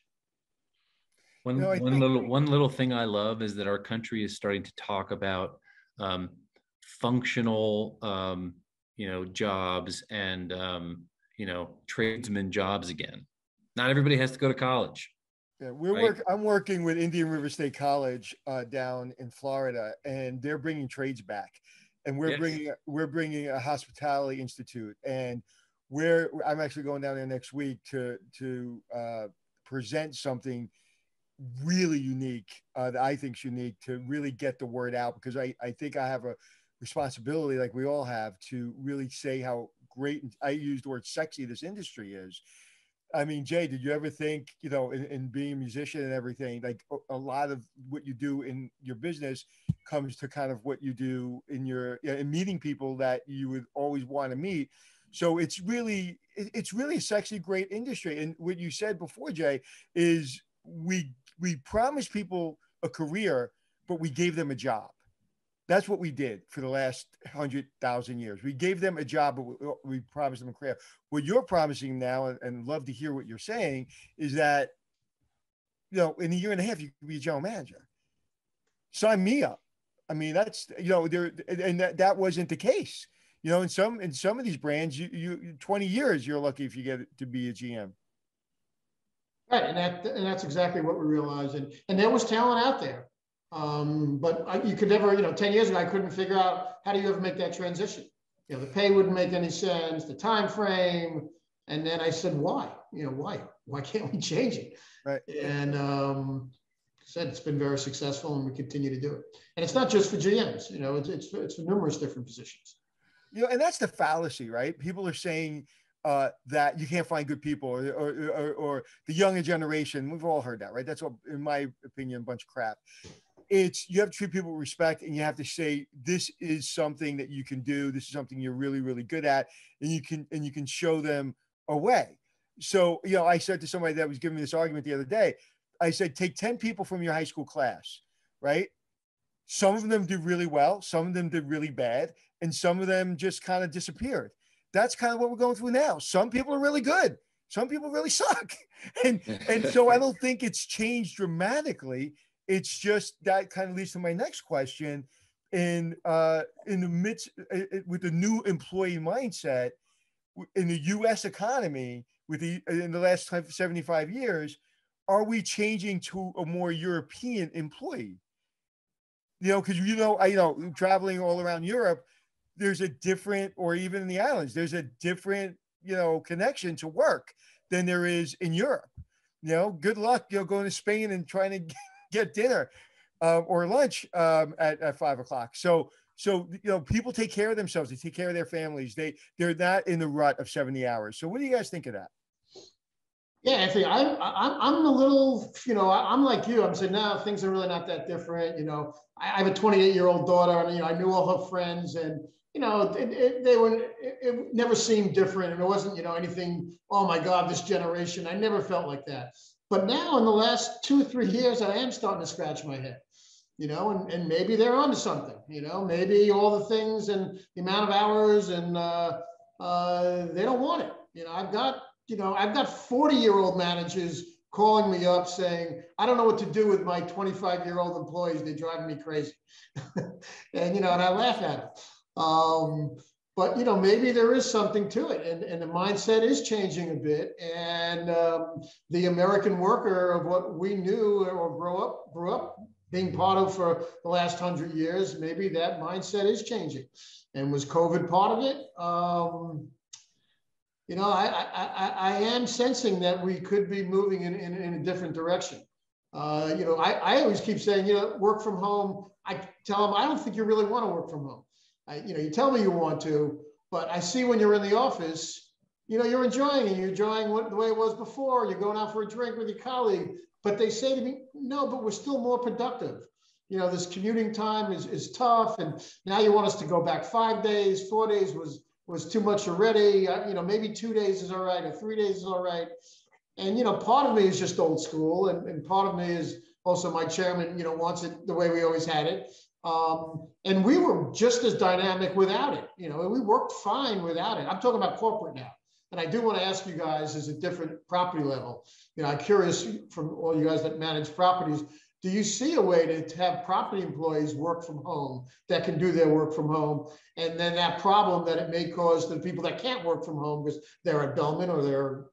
One little thing I love is that our country is starting to talk about functional, jobs and, tradesman jobs again. Not everybody has to go to college.
Yeah, I'm working with Indian River State College down in Florida, and they're bringing trades back, and we're bringing a hospitality institute, and I'm actually going down there next week to present something really unique that I think is unique to really get the word out, because I think I have a responsibility, like we all have, to really say how great, I use the word sexy, this industry is. I mean, Jay, did you ever think, in being a musician and everything, like a lot of what you do in your business comes to kind of what you do in in meeting people that you would always want to meet. So it's really a sexy, great industry. And what you said before, Jay, is we promised people a career, but we gave them a job. That's what we did for the last 100,000 years. We gave them a job, but we promised them a career. What you're promising now, and love to hear what you're saying, is that, in a year and a half, you can be a general manager. Sign me up. I mean, that's, that wasn't the case. In some of these brands, you 20 years, you're lucky if you get to be a GM.
Right, and that's exactly what we realized. And there was talent out there. But you could never, 10 years ago, I couldn't figure out how do you ever make that transition? The pay wouldn't make any sense, the time frame. And then I said, why? Why? why can't we change it?
Right.
And said it's been very successful, and we continue to do it. And it's not just for GMs, you know, it's for numerous different positions.
You know, and that's the fallacy, right? People are saying that you can't find good people, or the younger generation. We've all heard that, right? That's what, in my opinion, a bunch of crap. It's, you have to treat people with respect, and you have to say, this is something that you can do. This is something you're really, really good at, and you can show them a way. So, you know, I said to somebody that was giving me this argument the other day, I said, take 10 people from your high school class, right? Some of them did really well. Some of them did really bad. And some of them just kind of disappeared. That's kind of what we're going through now. Some people are really good. Some people really suck. And so I don't think it's changed dramatically. It's just that kind of leads to my next question. In the midst, with the new employee mindset in the U.S. economy, in the last 75 years, are we changing to a more European employee? You know, because I traveling all around Europe, there's a different, or even in the islands, there's a different, connection to work than there is in Europe. You know, good luck, going to Spain and trying to get dinner or lunch at 5 o'clock. So people take care of themselves. They take care of their families. They're not in the rut of 70 hours. So what do you guys think of that?
Yeah, Anthony, I'm a little, I'm like you. I'm saying, no, things are really not that different. I have a 28-year-old daughter, and I knew all her friends, and it never seemed different, and it wasn't anything. Oh my God, this generation. I never felt like that. But now, in the last 2 or 3 years, I am starting to scratch my head. And maybe they're onto something. Maybe all the things and the amount of hours, and they don't want it. I've got 40-year-old managers calling me up saying, I don't know what to do with my 25-year-old employees. They're driving me crazy. and I laugh at it. But maybe there is something to it, and the mindset is changing a bit. And the American worker of what we knew or grew up being part of for the last 100 years, maybe that mindset is changing. And was COVID part of it? I am sensing that we could be moving in a different direction. I always keep saying, work from home. I tell them, I don't think you really want to work from home. You tell me you want to, but I see when you're in the office, you're enjoying it. You're enjoying the way it was before. You're going out for a drink with your colleague. But they say to me, no, but we're still more productive. This commuting time is tough. And now you want us to go back 5 days, 4 days was too much already. Maybe 2 days is all right, or 3 days is all right. And, part of me is just old school. And part of me is also my chairman, wants it the way we always had it. And we were just as dynamic without it. We worked fine without it. I'm talking about corporate now. And I do want to ask you guys, as a different property level, I'm curious from all you guys that manage properties, do you see a way to have property employees work from home that can do their work from home? And then that problem that it may cause to the people that can't work from home because they're at Bellman or they're,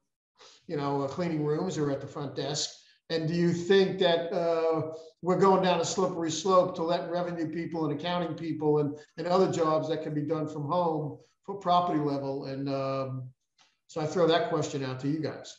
cleaning rooms or at the front desk. And do you think that we're going down a slippery slope to let revenue people and accounting people and other jobs that can be done from home for property level? And so I throw that question out to you guys.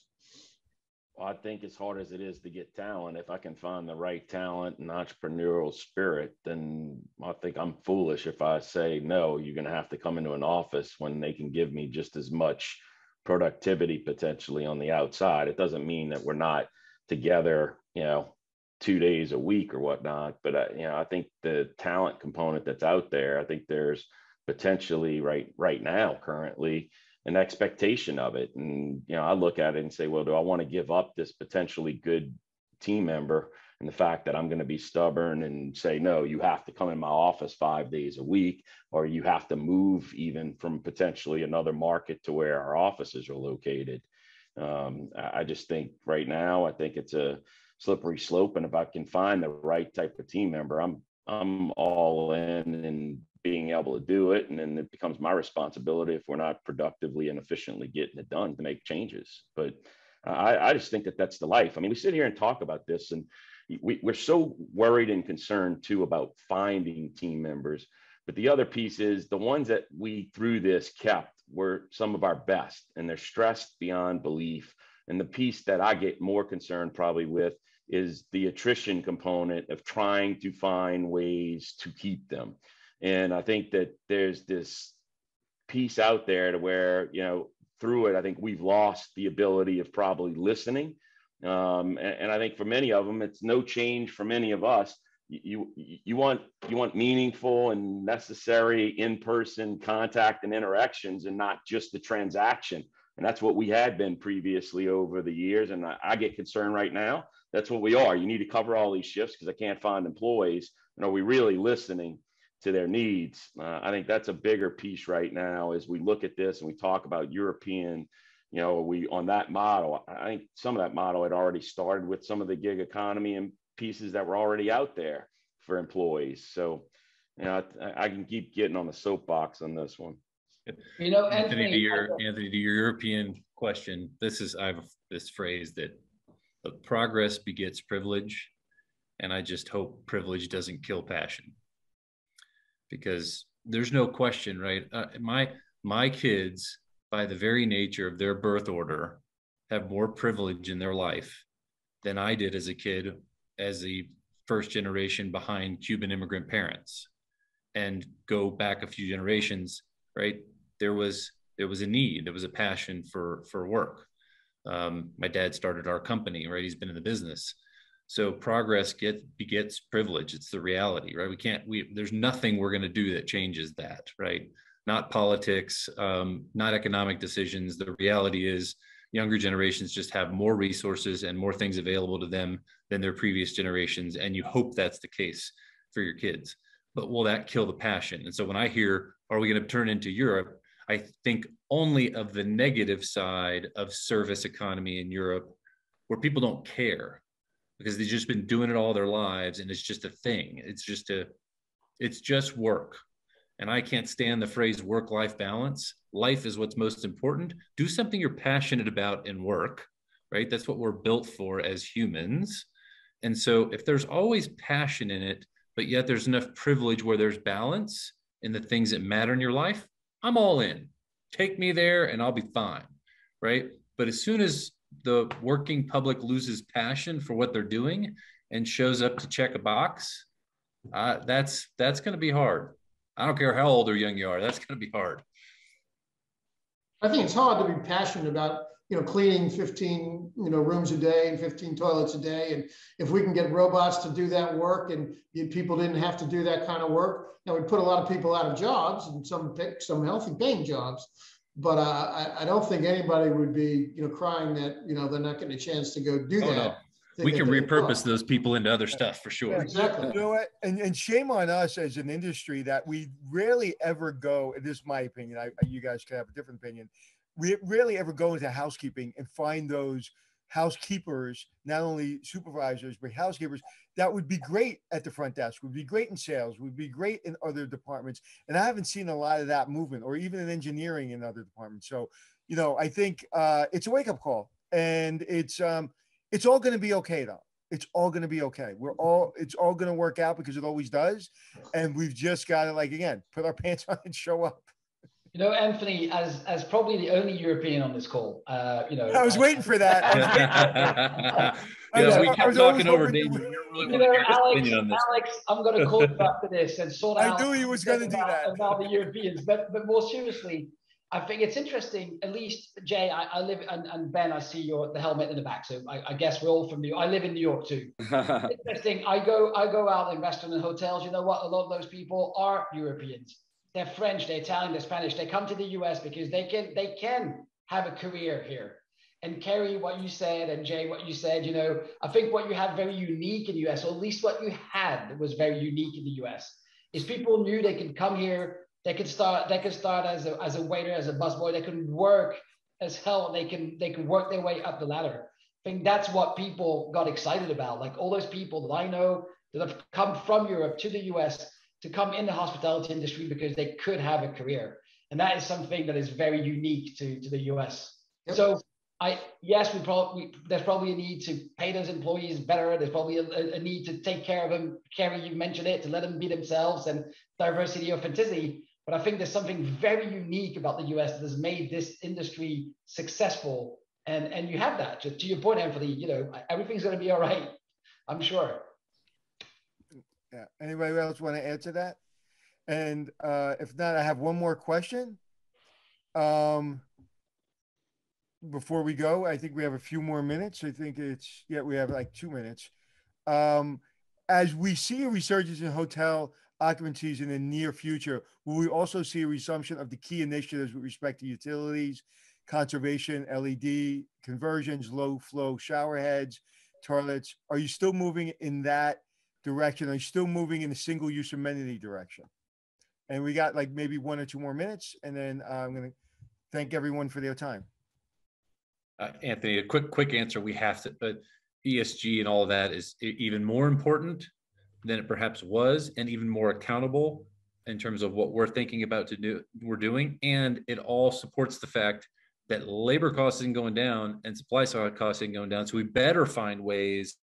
Well, I think as hard as it is to get talent, if I can find the right talent and entrepreneurial spirit, then I think I'm foolish if I say, no, you're going to have to come into an office when they can give me just as much productivity potentially on the outside. It doesn't mean that we're not together, 2 days a week or whatnot. But, I think the talent component that's out there, I think there's potentially right now, currently, an expectation of it. And, I look at it and say, well, do I want to give up this potentially good team member and the fact that I'm going to be stubborn and say, no, you have to come in my office 5 days a week, or you have to move even from potentially another market to where our offices are located. I just think right now, I think it's a slippery slope. And if I can find the right type of team member, I'm all in and being able to do it. And then it becomes my responsibility, if we're not productively and efficiently getting it done, to make changes. But I just think that that's the life. I mean, we sit here and talk about this, and we're so worried and concerned too about finding team members. But the other piece is the ones that we through this kept were some of our best, and they're stressed beyond belief. And the piece that I get more concerned probably with is the attrition component of trying to find ways to keep them. And I think that there's this piece out there to where, you know, through it, I think we've lost the ability of probably listening. And I think for many of them, it's no change from any of us. You want meaningful and necessary in-person contact and interactions, and not just the transaction. And that's what we had been previously over the years. And I get concerned right now. That's what we are. You need to cover all these shifts because I can't find employees. And are we really listening to their needs? I think that's a bigger piece right now as we look at this and we talk about European, you know, we on that model. I think some of that model had already started with some of the gig economy and pieces that were already out there for employees. So, you know, I can keep getting on the soapbox on this one.
You know,
Anthony, to your European question, I have this phrase that progress begets privilege, and I just hope privilege doesn't kill passion, because there's no question, right? My kids, by the very nature of their birth order, have more privilege in their life than I did as a kid, as the first generation behind Cuban immigrant parents. And go back a few generations, right? There was a need, there was a passion for work. My dad started our company, right? He's been in the business. So progress begets privilege. It's the reality, right? There's nothing we're going to do that changes that, right? Not politics, not economic decisions. The reality is younger generations just have more resources and more things available to them than their previous generations. And you hope that's the case for your kids. But will that kill the passion? And so when I hear, are we going to turn into Europe? I think only of the negative side of service economy in Europe, where people don't care because they've just been doing it all their lives. And it's just a thing. It's just work. And I can't stand the phrase work-life balance. Life is what's most important. Do something you're passionate about in work, right? That's what we're built for as humans. And so if there's always passion in it, but yet there's enough privilege where there's balance in the things that matter in your life, I'm all in. Take me there and I'll be fine, right? But as soon as the working public loses passion for what they're doing and shows up to check a box, that's going to be hard. I don't care how old or young you are, that's going to be hard.
I think it's hard to be passionate about, you know, cleaning 15, you know, rooms a day and 15 toilets a day. And if we can get robots to do that work and people didn't have to do that kind of work, now we'd put a lot of people out of jobs and some healthy paying jobs. But I don't think anybody would be, you know, crying that, you know, they're not getting a chance to go do that.
No. We can repurpose those people into other stuff for sure.
Yeah, exactly.
You know what? And shame on us as an industry that we rarely ever go, this is my opinion, you guys can have a different opinion, we rarely ever go into housekeeping and find those housekeepers, not only supervisors, but housekeepers that would be great at the front desk, would be great in sales, would be great in other departments. And I haven't seen a lot of that movement, or even in engineering in other departments. So, you know, I think it's a wake-up call, and it's all going to be okay, though. It's all going to be okay. It's all going to work out, because it always does. And we've just got to, like, again, put our pants on and show up.
You know, Anthony, as probably the only European on this call, you know,
I was waiting for that.
We kept talking over David.
You know, Alex, I'm going to call you after this and sort out.
I knew he was going to do that
about the Europeans, but more seriously, I think it's interesting. At least, Jay, I live, and Ben, I see the helmet in the back, so I guess we're all from New York. I live in New York too. Interesting. I go out in restaurants and hotels. You know what? A lot of those people are Europeans. They're French, they're Italian, they're Spanish. They come to the US because they can have a career here. And Kerry, what you said, and Jay, what you said, you know, I think what you have very unique in the US, or at least what you had was very unique in the US, is people knew they could come here, they could start as a waiter, as a busboy, they could work as hell, they can work their way up the ladder. I think that's what people got excited about. Like all those people that I know that have come from Europe to the US to come in the hospitality industry because they could have a career. And that is something that is very unique to the US. Yep. So there's probably a need to pay those employees better. There's probably a need to take care of them. Kerry, you mentioned it, to let them be themselves, and diversity or authenticity. But I think there's something very unique about the US that has made this industry successful And you have that. Just to your point, Anthony, you know, everything's going to be all right, I'm sure.
Yeah. Anybody else want to add to that? And if not, I have one more question. Before we go, I think we have a few more minutes. I think we have like 2 minutes. As we see a resurgence in hotel occupancies in the near future, will we also see a resumption of the key initiatives with respect to utilities, conservation, LED, conversions, low flow shower heads, toilets? Are you still moving in that direction? Are you still moving in the single use amenity direction? And we got like maybe 1 or 2 more minutes, and then I'm going to thank everyone for their time.
Anthony, a quick answer. We have to, but ESG and all of that is even more important than it perhaps was, and even more accountable in terms of what we're thinking about we're doing. And it all supports the fact that labor costs isn't going down and supply side costs isn't going down. So we better find ways,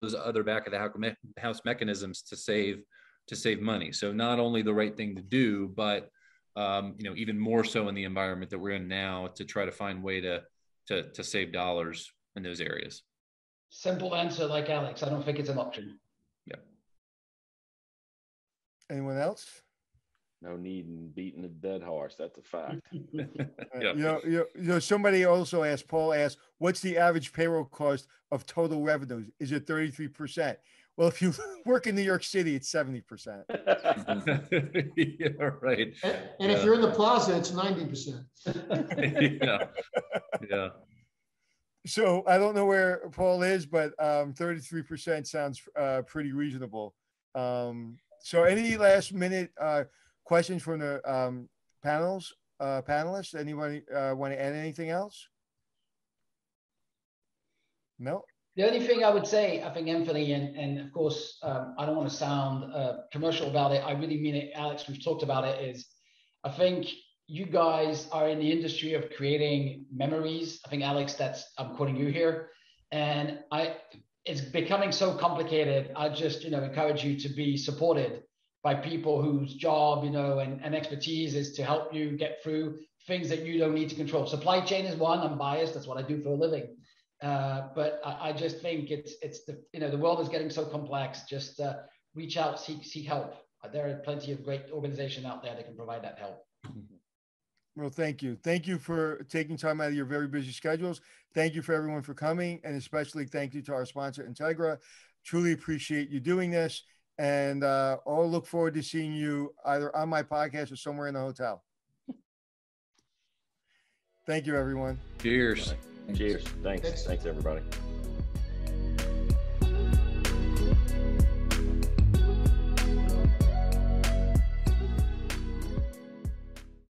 those other back of the house mechanisms to save money. So not only the right thing to do, but even more so in the environment that we're in now, to try to find way to save dollars in those areas.
Simple answer, like Alex. I don't think it's an option.
Yeah.
Anyone else?
No need in beating a dead horse. That's a fact.
Yeah.
Somebody also asked, Paul asked, what's the average payroll cost of total revenues? Is it 33%? Well, if you work in New York City, it's 70%.
Yeah, right.
And if you're in the plaza, it's 90%.
Yeah.
So I don't know where Paul is, but 33% sounds pretty reasonable. So any last minute questions from the panelists? Anybody want to add anything else? No?
The only thing I would say, I think, Anthony, and of course, I don't want to sound commercial about it. I really mean it, Alex. We've talked about it. Is I think you guys are in the industry of creating memories. I think, Alex, I'm quoting you here, and it's becoming so complicated. I just encourage you to be supported by people whose job and expertise is to help you get through things that you don't need to control. Supply chain is one. I'm biased. That's what I do for a living. But I just think it's the world is getting so complex. Just reach out, seek help. There are plenty of great organizations out there that can provide that help.
Well, thank you. Thank you for taking time out of your very busy schedules. Thank you for everyone for coming, and especially thank you to our sponsor, Integra. Truly appreciate you doing this, and I'll look forward to seeing you either on my podcast or somewhere in the hotel. Thank you, everyone.
Cheers.
Cheers. Thanks, everybody.